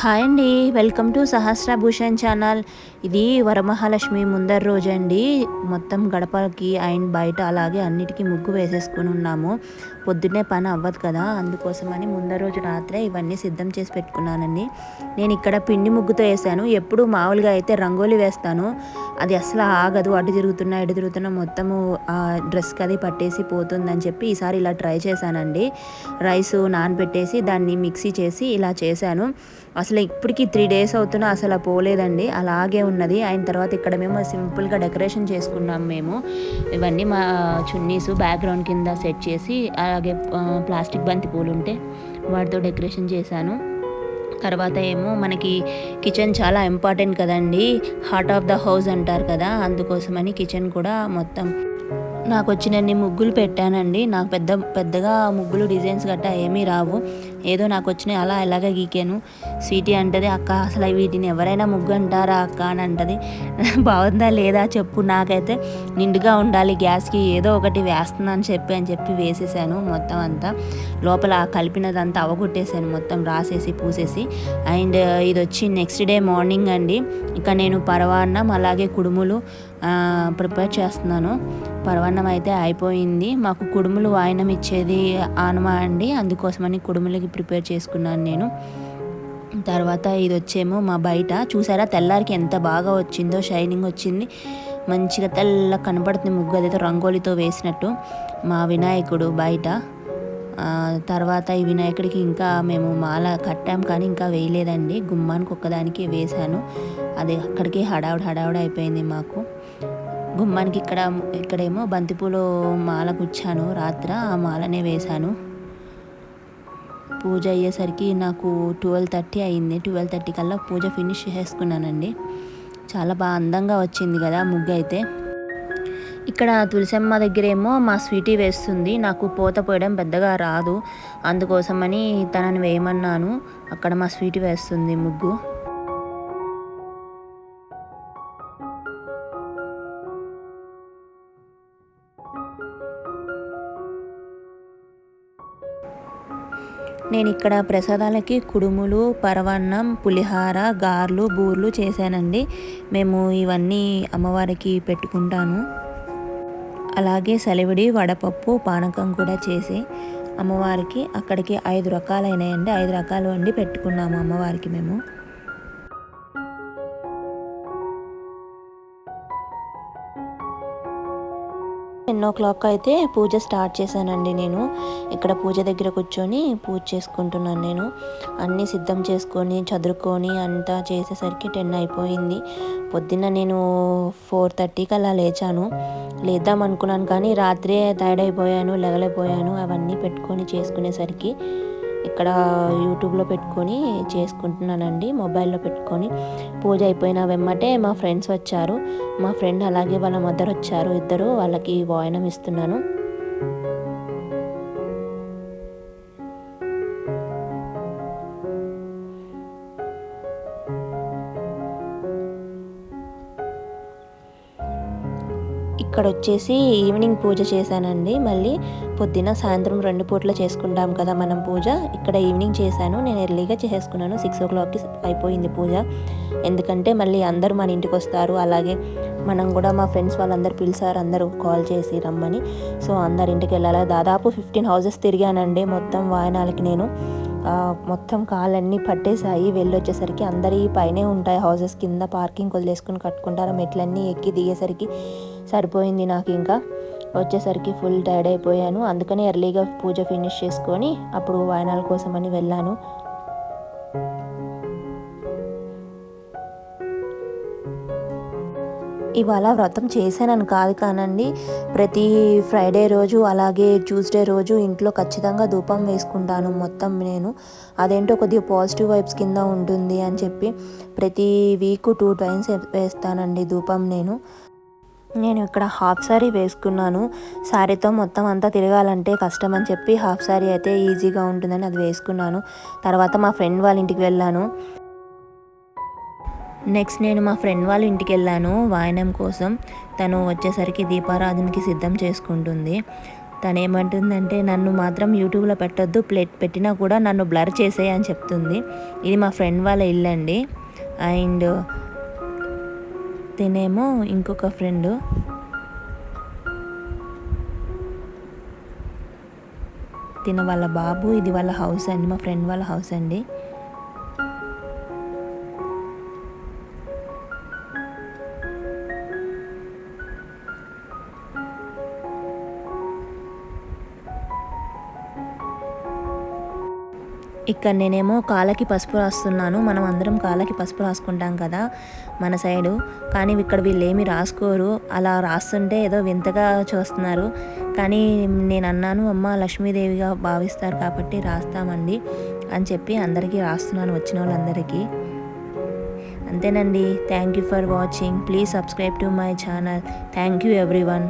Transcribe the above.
Hi అండి, welcome to సహస్రభూషణ్ channel. ఇది వరమహాలక్ష్మి ముందర రోజు అండి. మొత్తం గడపకి అండ్ బయట అలాగే అన్నిటికీ ముగ్గు వేసేసుకుని ఉన్నాము. పొద్దున్నే పని అవ్వదు కదా, అందుకోసమని ముందర రోజు రాత్రే ఇవన్నీ సిద్ధం చేసి పెట్టుకున్నానండి. నేను ఇక్కడ పిండి ముగ్గుతో వేసాను. ఎప్పుడు మామూలుగా అయితే రంగోలీ వేస్తాను, అది అసలు ఆగదు. అటు తిరుగుతున్నా ఇటు తిరుగుతున్నా మొత్తము ఆ డ్రెస్కి అది పట్టేసి పోతుందని చెప్పి ఈసారి ఇలా ట్రై చేశానండి. రైస్ నానబెట్టేసి దాన్ని మిక్సీ చేసి ఇలా చేశాను. అసలు ఇప్పటికి 3 days అవుతున్నా అసలు పోలేదండి, అలాగే ఉన్నది. అయిన తర్వాత ఇక్కడ మేము సింపుల్గా డెకరేషన్ చేసుకున్నాం. మేము ఇవన్నీ మా చున్నీస్ బ్యాక్గ్రౌండ్ కింద సెట్ చేసి, అలాగే ప్లాస్టిక్ బంతి పూలు ఉంటే వాటితో డెకరేషన్ చేశాను. తర్వాత ఏమో మనకి కిచెన్ చాలా ఇంపార్టెంట్ కదండి, హార్ట్ ఆఫ్ ద హౌస్ అంటారు కదా, అందుకోసమని కిచెన్ కూడా మొత్తం నాకు వచ్చినన్ని ముగ్గులు పెట్టానండి. నాకు పెద్దగా ముగ్గులు డిజైన్స్ గట్టా ఏమీ రావు, ఏదో నాకు వచ్చినాయి అలా ఇలాగే గీకాను. స్వీటీ అంటది, అక్క అసలు వీటిని ఎవరైనా ముగ్గు అంటారా అక్క అని అంటది. బాగుందా లేదా చెప్పు, నాకైతే నిండుగా ఉండాలి, గ్యాస్కి ఏదో ఒకటి వేస్తుందని చెప్పి వేసేసాను. మొత్తం అంతా లోపల కలిపినదంతా అవగొట్టేసాను, మొత్తం రాసేసి పూసేసి. అండ్ ఇది వచ్చి నెక్స్ట్ డే మార్నింగ్ అండి. ఇక నేను పరవాన్నం అలాగే కుడుములు ప్రిపేర్ చేస్తున్నాను. పరవాన్నం అయితే అయిపోయింది. మాకు కుడుములు వాయనం ఇచ్చేది ఆనమా అండి, అందుకోసమని కుడుములకి ప్రిపేర్ చేసుకున్నాను నేను. తర్వాత ఇది వచ్చేమో మా బయట చూసారా, తెల్లారికి ఎంత బాగా వచ్చిందో, షైనింగ్ వచ్చింది, మంచిగా తెల్ల కనపడుతుంది ముగ్గు, అదేదో రంగోలితో వేసినట్టు. మా వినాయకుడు బయట. తర్వాత ఈ వినాయకుడికి ఇంకా మేము మాల కట్టాం కానీ ఇంకా వేయలేదండి, గుమ్మానికి ఒక్కదానికి వేశాను. అది అక్కడికి హడావుడి అయిపోయింది మాకు. గుమ్మానికి ఇక్కడేమో బంతిపూలు మాల గుచ్చాను, రాత్రి ఆ మాలనే వేశాను. పూజ అయ్యేసరికి నాకు 12:30 అయింది. 12:30 కల్లా పూజ ఫినిష్ చేసుకున్నానండి. చాలా బాగా అందంగా వచ్చింది కదా ముగ్గు అయితే. ఇక్కడ తులసమ్మ దగ్గర ఏమో మా స్వీటీ వేస్తుంది. నాకు పోత పోయడం పెద్దగా రాదు, అందుకోసమని తనని వేయమన్నాను. అక్కడ మా స్వీటీ వేస్తుంది ముగ్గు. నేను ఇక్కడ ప్రసాదాలకి కుడుములు, పరవాన్నం, పులిహార, గారెలు, బూర్లు చేశానండి. మేము ఇవన్నీ అమ్మవారికి పెట్టుకుంటాను. అలాగే సలివిడి, వడపప్పు, పానకం కూడా చేసి అమ్మవారికి అక్కడికి 5 రకాలైనాయండి. 5 రకాలు వండి పెట్టుకున్నాము అమ్మవారికి మేము. 10 o'clock అయితే పూజ స్టార్ట్ చేశానండి. నేను ఇక్కడ పూజ దగ్గర కూర్చొని పూజ చేసుకుంటున్నాను. నేను అన్నీ సిద్ధం చేసుకొని చదువుకొని అంతా చేసేసరికి 10 అయిపోయింది. పొద్దున్న నేను 4:30కి అలా లేచాను. లేద్దాం అనుకున్నాను కానీ రాత్రే టైర్డ్ అయిపోయాను, లేగలేకపోయాను. అవన్నీ పెట్టుకొని చేసుకునేసరికి ఇక్కడ యూట్యూబ్లో పెట్టుకొని చేసుకుంటున్నానండి, మొబైల్లో పెట్టుకొని. పూజ అయిపోయిన వెమ్మటే మా ఫ్రెండ్స్ వచ్చారు. మా ఫ్రెండ్ అలాగే వాళ్ళ మదర్ వచ్చారు, ఇద్దరు. వాళ్ళకి వాయనం ఇస్తున్నాను. ఇక్కడ వచ్చేసి ఈవినింగ్ పూజ చేశానండి. మళ్ళీ పొద్దున్న సాయంత్రం 2 పూటలు చేసుకుంటాం కదా మనం పూజ. ఇక్కడ ఈవినింగ్ చేశాను. నేను ఎర్లీగా చేసుకున్నాను, 6 o'clockకి అయిపోయింది పూజ. ఎందుకంటే మళ్ళీ అందరూ మన ఇంటికి వస్తారు, అలాగే మనం కూడా మా ఫ్రెండ్స్ వాళ్ళందరూ పిలిచారు, అందరూ కాల్ చేసి రమ్మని. సో అందరింటికి వెళ్ళాలి. దాదాపు 15 houses తిరిగానండి మొత్తం వాయనాలకి నేను. మొత్తం కాళ్ళన్నీ పట్టేసాయి. వెళ్ళొచ్చేసరికి అందరి పైనే ఉంటాయి హౌసెస్, కింద పార్కింగ్ వదిలేసుకుని కట్టుకుంటారు. మెట్లన్నీ ఎక్కి దిగేసరికి సరిపోయింది నాకు. ఇంకా వచ్చేసరికి ఫుల్ టైర్డ్ అయిపోయాను. అందుకని ఎర్లీగా పూజ ఫినిష్ చేసుకొని అప్పుడు వాయనాల కోసమని వెళ్ళాను. ఇవాళ వ్రతం చేశానని కాదు కానండి, ప్రతి ఫ్రైడే రోజు అలాగే ట్యూస్డే రోజు ఇంట్లో ఖచ్చితంగా ధూపం వేసుకుంటాను మొత్తం నేను. అదేంటో కొద్దిగా పాజిటివ్ వైబ్స్ కింద ఉంటుంది అని చెప్పి ప్రతి వీక్ 2 times వేస్తానండి ధూపం నేను ఇక్కడ హాఫ్ సారీ వేసుకున్నాను. శారీతో మొత్తం అంతా తిరగాలంటే కష్టం అని చెప్పి హాఫ్ సారీ అయితే ఈజీగా ఉంటుందని అది వేసుకున్నాను. తర్వాత మా ఫ్రెండ్ వాళ్ళ ఇంటికి వెళ్ళాను. నెక్స్ట్ నేను మా ఫ్రెండ్ వాళ్ళ ఇంటికి వెళ్ళాను వాయనం కోసం. తను వచ్చేసరికి దీపారాధనకి సిద్ధం చేసుకుంటుంది. తను ఏమంటుందంటే నన్ను మాత్రం యూట్యూబ్లో పెట్టొద్దు, పెట్టినా కూడా నన్ను బ్లర్ చేసేయి అని చెప్తుంది. ఇది మా ఫ్రెండ్ వాళ్ళ ఇల్లు అండి. అండ్ తినేమో ఇంకొక ఫ్రెండ్. తిన వాళ్ళ బాబు. ఇది వాళ్ళ హౌస్ అండి, మా ఫ్రెండ్ వాళ్ళ హౌస్ అండి. ఇక్కడ నేనేమో కాళ్ళకి పసుపు రాస్తున్నాను. మనం అందరం కాళ్ళకి పసుపు రాసుకుంటాం కదా మన సైడు, కానీ ఇక్కడ వీళ్ళు ఏమి రాసుకోరు. అలా రాస్తుంటే ఏదో వింతగా చూస్తున్నారు. కానీ నేను అన్నాను, అమ్మ లక్ష్మీదేవిగా భావిస్తారు కాబట్టి రాస్తామండి అని చెప్పి అందరికీ రాస్తున్నాను, వచ్చిన వాళ్ళందరికీ. అంతేనండి. Thank you for watching. Please subscribe to my channel. Thank you everyone.